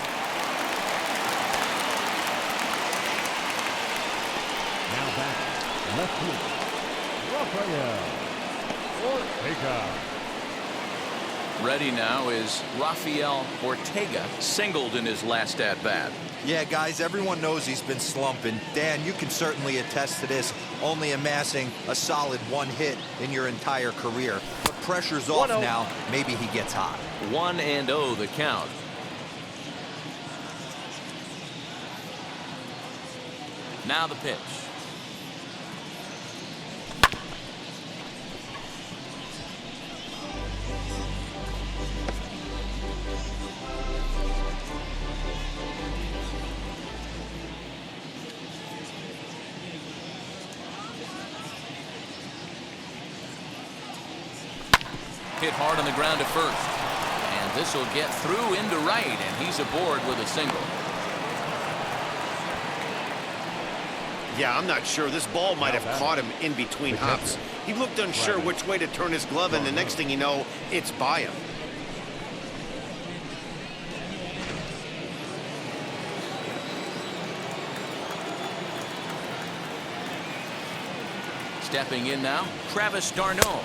Now back. Left field. Rafael Ortega. Ready now is Rafael Ortega, singled in his last at-bat. Yeah, guys, everyone knows he's been slumping. Dan, you can certainly attest to this, only amassing a solid 1 hit in your entire career. But pressure's off now. Maybe he gets hot. 1-0 the count. Now the pitch. Hit hard on the ground to first. And this will get through into right, and he's aboard with a single. Yeah, I'm not sure. This ball might have caught him in between hops. He looked unsure which way to turn his glove, and the next thing you know, it's by him. Stepping in now, Travis d'Arnaud,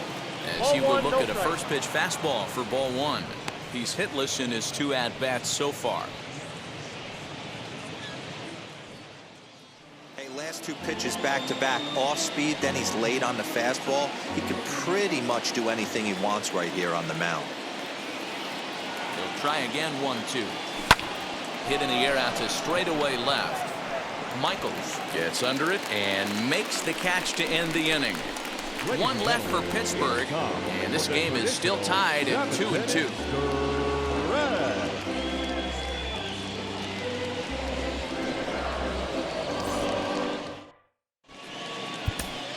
as he will look at a first pitch fastball for ball 1. He's hitless in his 2 at-bats so far. Hey, last 2 pitches back-to-back, off speed, then he's late on the fastball. He can pretty much do anything he wants right here on the mound. He'll try again. 1-2. Hit in the air out to straightaway left. Michaels gets under it and makes the catch to end the inning. 1 left for Pittsburgh, and this game is still tied at 2-2.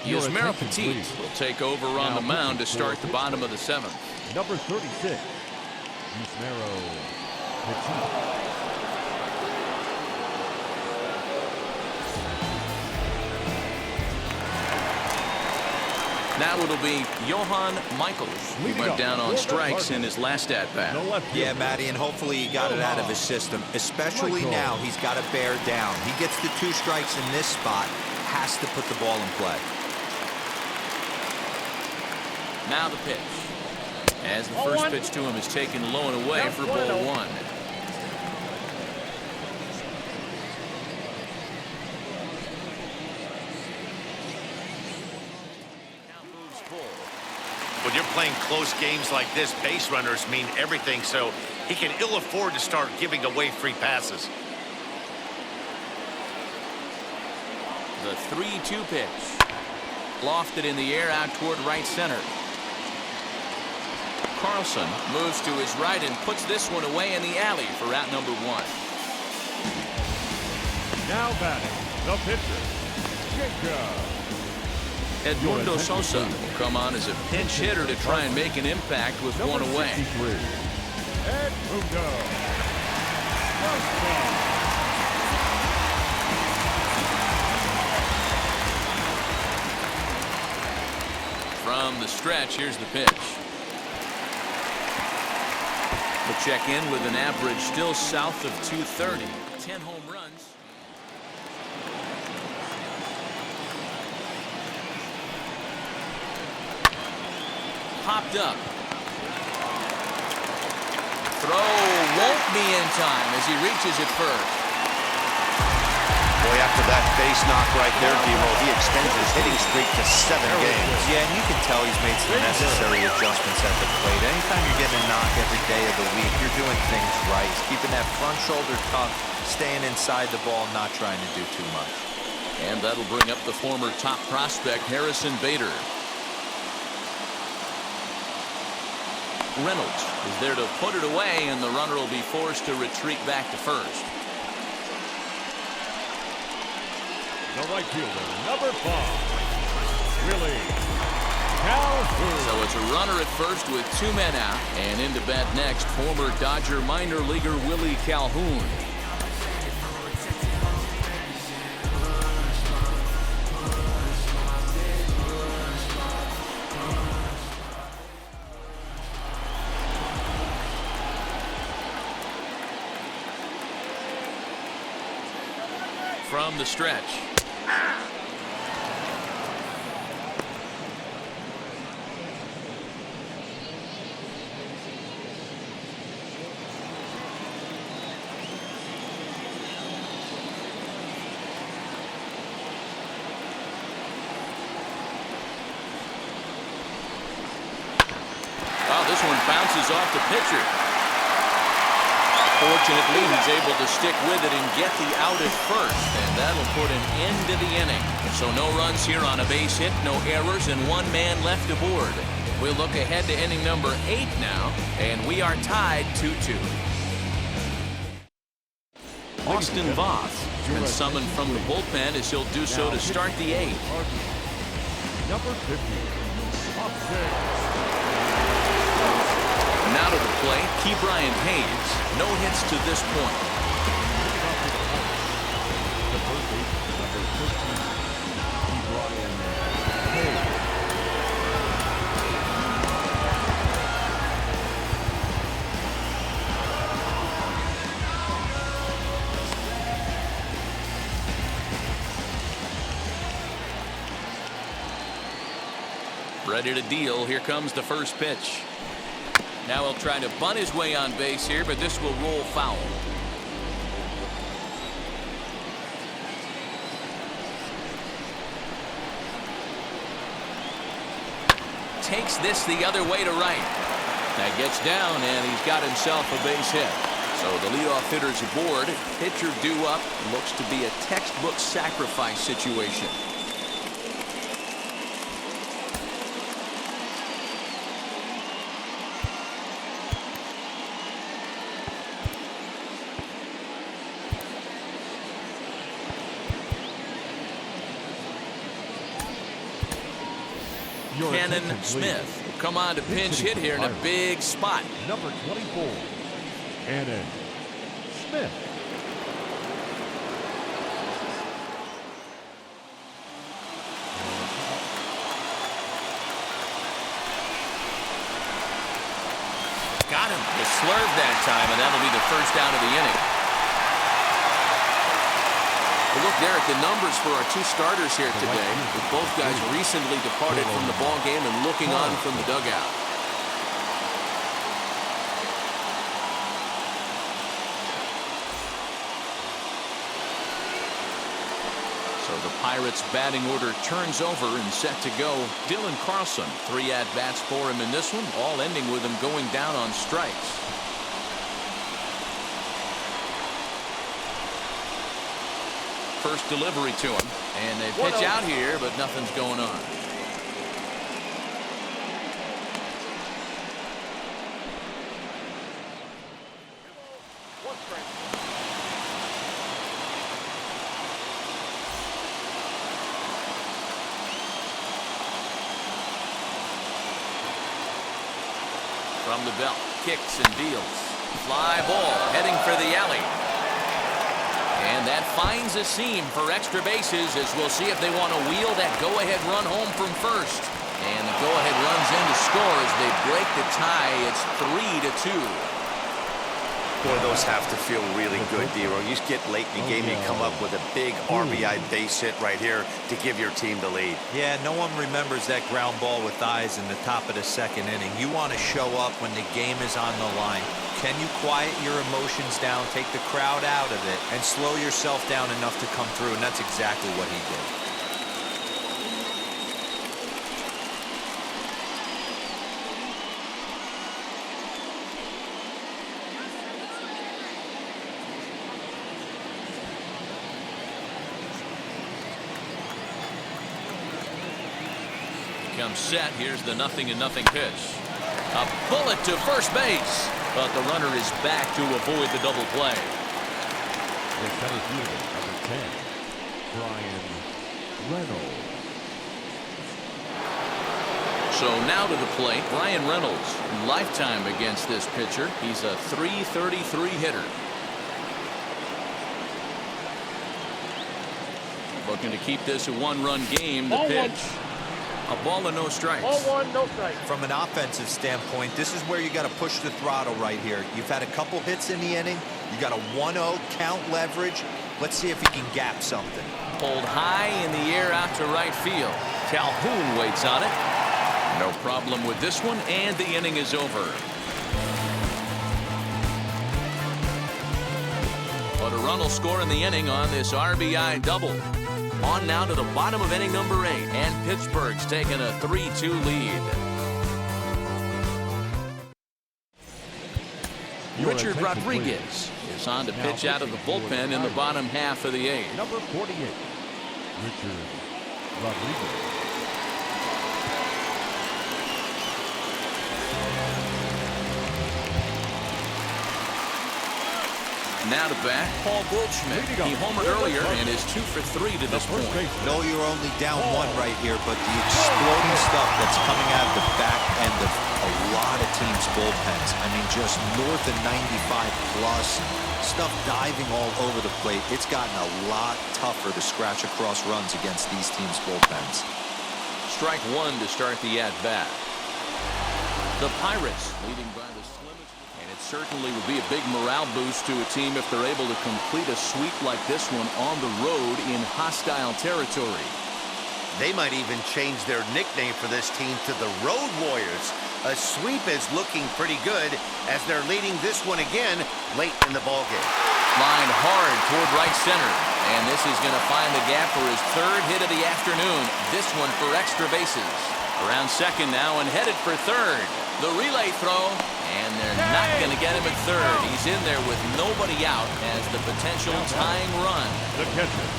Yusmeiro Petit will take over on the mound to start the bottom of the 7th. Number 36, Yusmeiro Petit. Now it'll be Johan Michaels, who went down on strikes in his last at-bat. Yeah, Matty, and hopefully he got it out of his system. Especially now, he's got to bear down. He gets the 2 strikes in this spot, has to put the ball in play. Now the pitch. As the first pitch to him is taken low and away for ball 1. When you're playing close games like this, base runners mean everything, so he can ill afford to start giving away free passes. The 3-2 pitch. Lofted in the air out toward right center. Carlson moves to his right and puts this one away in the alley for out number 1. Now batting, the pitcher, Jacob. Edmundo Sosa will come on as a pinch hitter to try and make an impact with one away. Edmundo Sosa. From the stretch, here's the pitch. We'll check in with an average still south of 230. 10 home runs. Popped up. Throw won't be in time as he reaches it first. Boy, after that base knock right there, D-Roll, he extends his hitting streak to 7 games. Yeah, and you can tell he's made some necessary adjustments at the plate. Anytime you're getting a knock every day of the week, you're doing things right. Keeping that front shoulder tucked, staying inside the ball, not trying to do too much. And that'll bring up the former top prospect, Harrison Bader. Reynolds is there to put it away, and the runner will be forced to retreat back to first. The right fielder, number 5, Willie Calhoun. So it's a runner at first with 2 men out, and into bat next, former Dodger minor leaguer Willie Calhoun. From the stretch. Wow, this one bounces off the pitcher. Fortunately, he's able to stick with it and get the out at first, and that'll put an end to the inning. So no runs here on a base hit, no errors, and 1 man left aboard. We'll look ahead to inning number 8 now, and we are tied 2-2. Austin Voth been summoned from the bullpen as he'll do so to start the 8th. Number 50, Offseason. Now to the plate, Key Brian Hayes. No hits to this point. The first baseman, number 13, Key Brian Hayes. Ready to deal. Here comes the first pitch. Now he'll try to bunt his way on base here, but this will roll foul. Takes this the other way to right. That gets down, and he's got himself a base hit. So the leadoff hitter's aboard. Pitcher due up. Looks to be a textbook sacrifice situation. Cannon Smith will come on to pinch hit here in a big spot. Number 24, Cannon Smith. Got him. The slurve that time, and that'll be the first out of the inning. Well, look, Derek, the numbers for our 2 starters here today, with both guys recently departed from the ball game and looking on from the dugout. So the Pirates' batting order turns over and set to go. Dylan Carlson, 3 at-bats for him in this one, all ending with him going down on strikes. First delivery to him. And they pitch out here, but nothing's going on. From the belt, kicks and deals. Fly ball heading for the alley. And that finds a seam for extra bases, as we'll see if they want to wheel that go-ahead run home from first. And the go-ahead runs in to score as they break the tie. It's 3-2. Boy, those have to feel really good, Dero. You get late in the game, you come up with a big RBI base hit right here to give your team the lead. Yeah, no one remembers that ground ball with eyes in the top of the second inning. You want to show up when the game is on the line. Can you quiet your emotions down, take the crowd out of it, and slow yourself down enough to come through? And that's exactly what he did. Comes set. Here's the 0-0 pitch. A bullet to first base, but the runner is back to avoid the double play. The center fielder, number 10, Brian Reynolds. So now to the plate, Brian Reynolds. Lifetime against this pitcher. He's a .333 hitter. Looking to keep this a one-run game. The pitch. A ball and no strikes. 0-1, no strikes. From an offensive standpoint, this is where you got to push the throttle right here. You've had a couple hits in the inning. You got a 1-0 count leverage. Let's see if he can gap something. Pulled high in the air out to right field. Calhoun waits on it. No problem with this one, and the inning is over. But a run will score in the inning on this RBI double. On now to the bottom of inning number 8, and Pittsburgh's taking a 3-2 lead. Richard Rodriguez is on to pitch out of the bullpen in the bottom half of the 8th. Number 48, Richard Rodriguez. Now to bat, Paul Goldschmidt. He homered earlier and is 2 for 3 to this point. No, you're only down 1 right here, but the exploding stuff that's coming out of the back end of a lot of teams' bullpens. I mean, just north of 95 plus, stuff diving all over the plate. It's gotten a lot tougher to scratch across runs against these teams' bullpens. Strike 1 to start the at-bat. The Pirates leading by the slimmest, and it certainly would be a big morale boost to a team if they're able to complete a sweep like this one on the road in hostile territory. They might even change their nickname for this team to the Road Warriors. A sweep is looking pretty good as they're leading this one again late in the ballgame. Lined hard toward right center, and this is going to find the gap for his 3rd hit of the afternoon. This one for extra bases. Around second now and headed for third. The relay throw, and they're not going to get him at third. He's in there with nobody out as the potential tying run. The catcher.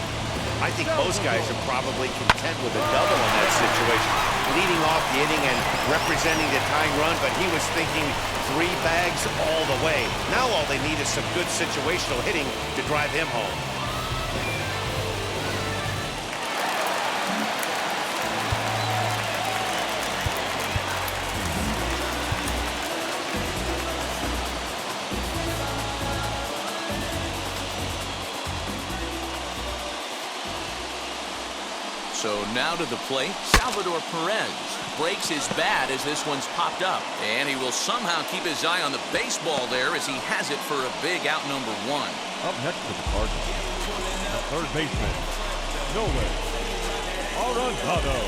I think most guys are probably content with a double in that situation. Leading off the inning and representing the tying run, but he was thinking 3 bags all the way. Now all they need is some good situational hitting to drive him home. So now to the plate, Salvador Perez breaks his bat as this one's popped up. And he will somehow keep his eye on the baseball there as he has it for a big out number 1. Up next to the Cardinals, the third baseman, Nolan Arenado.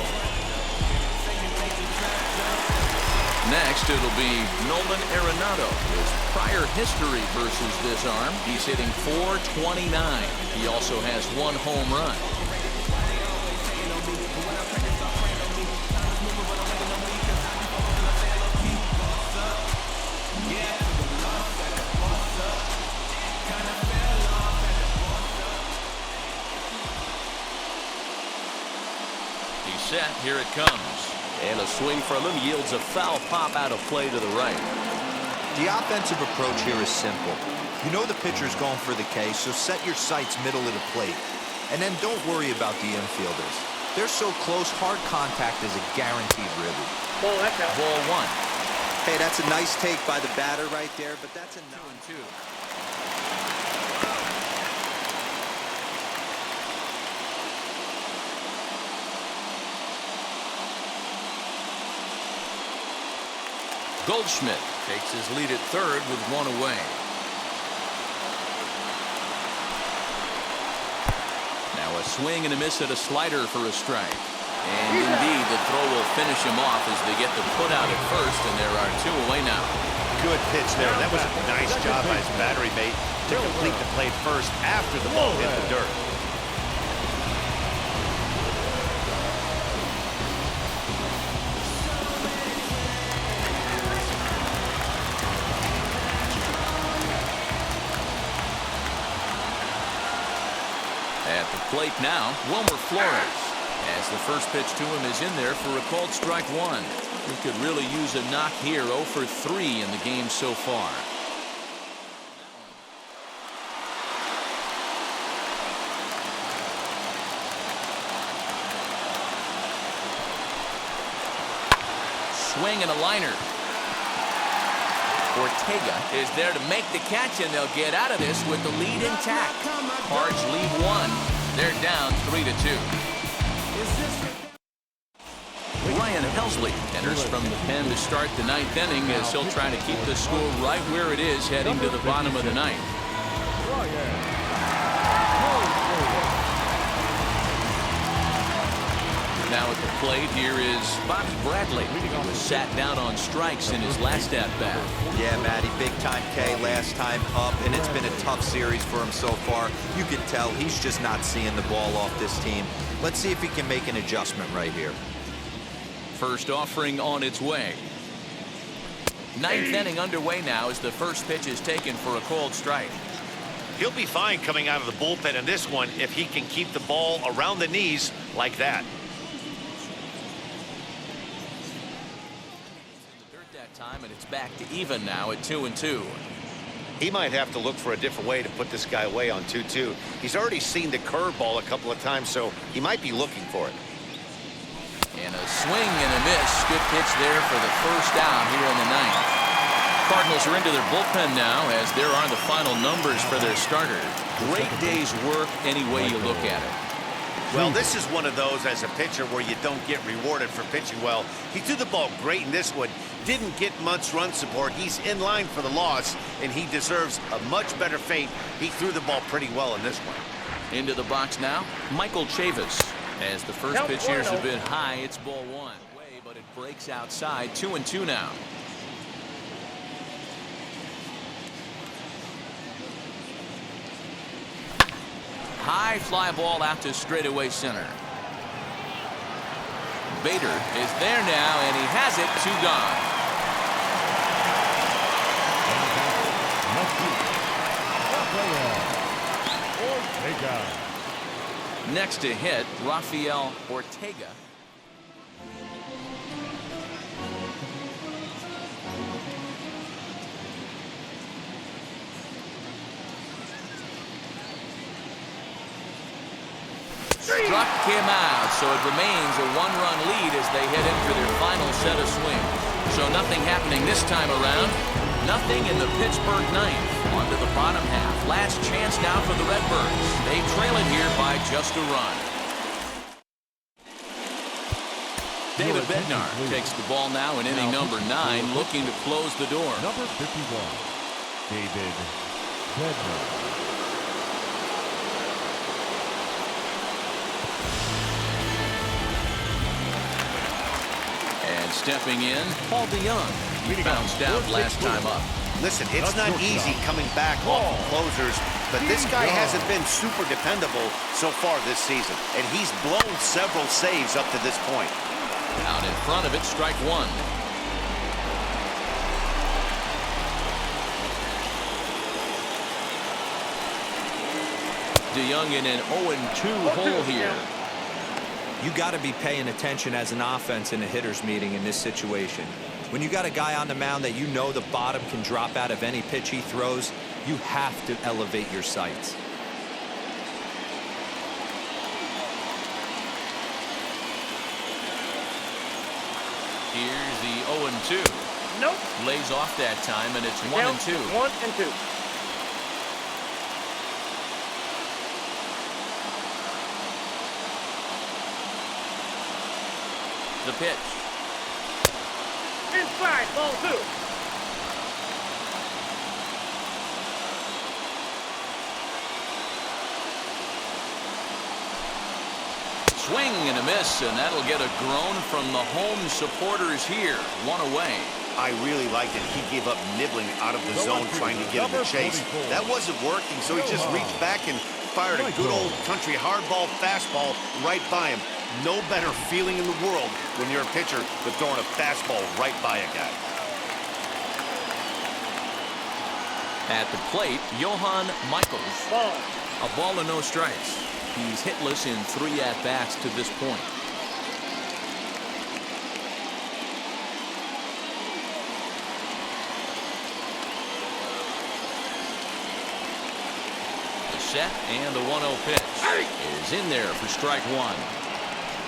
Next, it'll be Nolan Arenado. His prior history versus this arm, he's hitting .429. He also has 1 home run. at-bat. Here it comes. And a swing from him yields a foul pop out of play to the right. The offensive approach here is simple. You know the pitcher's going for the K, so set your sights middle of the plate. And then don't worry about the infielders. They're so close, hard contact is a guaranteed ribby. Ball one. Hey, that's a nice take by the batter right there, but that's a 2-2. Goldschmidt takes his lead at third with one away. Now a swing and a miss at a slider for a strike. And indeed, the throw will finish him off as they get the put out at first, and there are two away now. Good pitch there. That was a nice job by his battery mate to complete the play first after the ball hit the dirt. At the plate now, Wilmer Flores. As the first pitch to him is in there for a called strike one. He could really use a knock here. 0 for 3 in the game so far. Swing and a liner. Ortega is there to make the catch, and they'll get out of this with the lead intact. Cards lead one. They're down 3-2. Ryan Helsley enters from the pen to start the ninth inning as he'll try to keep the score right where it is heading to the bottom of the ninth. Now at the plate, here is Bobby Bradley. He was sat down on strikes in his last at-bat. Yeah, Matty, big-time K last time up, and it's been a tough series for him so far. You can tell he's just not seeing the ball off this team. Let's see if he can make an adjustment right here. First offering on its way. Ninth inning underway now as the first pitch is taken for a called strike. He'll be fine coming out of the bullpen in this one if he can keep the ball around the knees like that. That time, and it's back to even now at 2-2. He might have to look for a different way to put this guy away on 2-2. He's already seen the curveball a couple of times, so he might be looking for it. And a swing and a miss. Good pitch there for the first out here in the ninth. Cardinals are into their bullpen now as there are the final numbers for their starter. Great day's work any way you look at it. Well, this is one of those as a pitcher where you don't get rewarded for pitching well. He threw the ball great in this one. Didn't get much run support. He's in line for the loss, and he deserves a much better fate. He threw the ball pretty well in this one. Into the box now, Michael Chavis. As the first pitch here is a bit high, it's ball one. But it breaks outside. 2-2 now. High fly ball out to straightaway center. Bader is there now, and he has it. 2 gone. Ortega. Next to hit, Rafael Ortega. Struck him out, so it remains a one-run lead as they head in for their final set of swings. So nothing happening this time around. Nothing in the Pittsburgh ninth. On to the bottom half. Last chance now for the Redbirds. They trail it here by just a run. David Bednar takes the ball now in inning number 9, looking to close the door. Number 51, David Bednar. And stepping in, Paul DeYoung. He bounced out last time up. Listen, it's not easy coming back off of closers, but this guy hasn't been super dependable so far this season, and he's blown several saves up to this point. Out in front of it, strike one. DeYoung in an 0-2 hole here. You got to be paying attention as an offense in a hitter's meeting in this situation. When you got a guy on the mound that you know the bottom can drop out of any pitch he throws, you have to elevate your sights. Here's the 0-2. Nope. Lays off that time, and it's 1-2. 1-2. The pitch. Inside, ball 2. Swing and a miss, and that'll get a groan from the home supporters here. 1 away. I really liked it. He gave up nibbling out of the zone trying to get him to chase. That wasn't working, so he just reached back and fired a good old country hardball fastball right by him. No better feeling in the world when you're a pitcher than throwing a fastball right by a guy. At the plate, Johan Michaels. Ball. A ball and no strikes. He's hitless in 3 at-bats to this point. The set and the 1-0 pitch is in there for strike 1.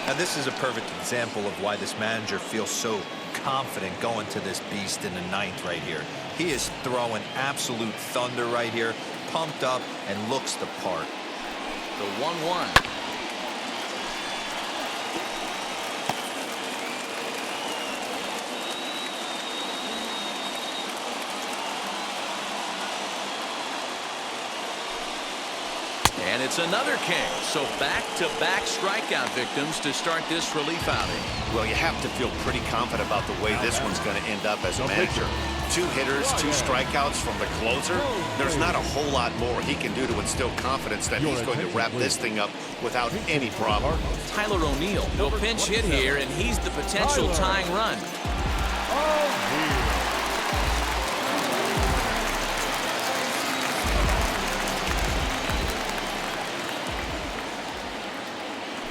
Now this is a perfect example of why this manager feels so confident going to this beast in the 9th right here. He is throwing absolute thunder right here, pumped up and looks the part. The 1-1. And it's another king. So back-to-back strikeout victims to start this relief outing. Well, you have to feel pretty confident about the way this one's going to end up as a manager. 2 hitters, 2 strikeouts from the closer. There's not a whole lot more he can do to instill confidence that he's going to wrap this thing up without any problem. Tyler O'Neill will pinch hit here, and he's the potential tying run.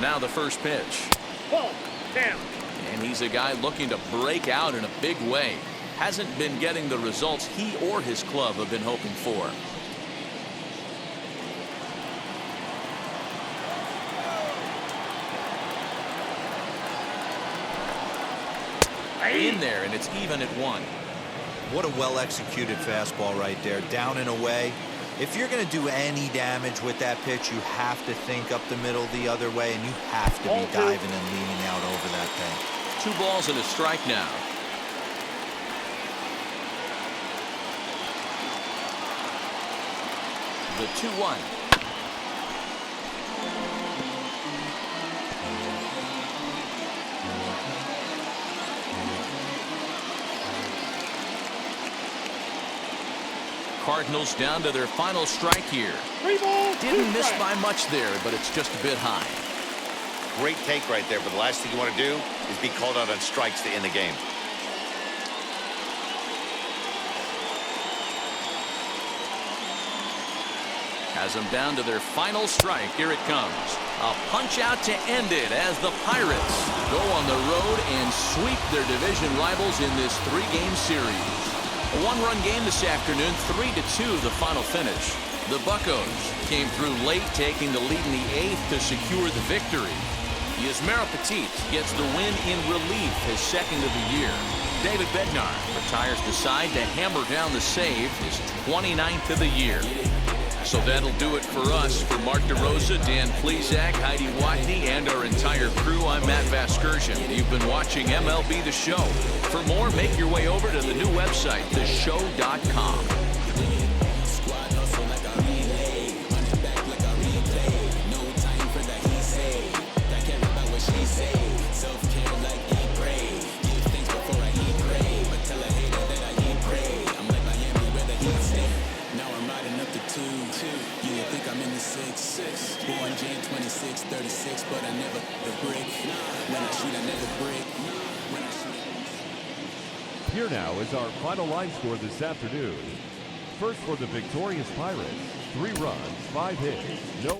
Now the first pitch. Ball. Down. And he's a guy looking to break out in a big way. Hasn't been getting the results he or his club have been hoping for. In there, and it's even at 1. What a well-executed fastball right there, down and away. If you're going to do any damage with that pitch, you have to think up the middle the other way, and you have to be diving and leaning out over that thing. 2 balls and a strike now. The 2-1. Cardinals down to their final strike here. 3 balls. Didn't miss by much there, but it's just a bit high. Great take right there, but the last thing you want to do is be called out on strikes to end the game. Has them down to their final strike. Here it comes. A punch out to end it as the Pirates go on the road and sweep their division rivals in this 3-game series. A 1-run game this afternoon, 3-2 the final finish. The Buccos came through late, taking the lead in the 8th to secure the victory. Yasmero Petit gets the win in relief, his 2nd of the year. David Bednar retires the side to hammer down the save, his 29th of the year. So that'll do it for us. For Mark DeRosa, Dan Plesac, Heidi Watney, and our entire crew, I'm Matt Vasgersian. You've been watching MLB The Show. For more, make your way over to the new website, theshow.com. Born Jan 26, 36, but I never the brick. When I shoot, I never break. When I shoot. Here now is our final line score this afternoon. First for the victorious Pirates, 3 runs, 5 hits, no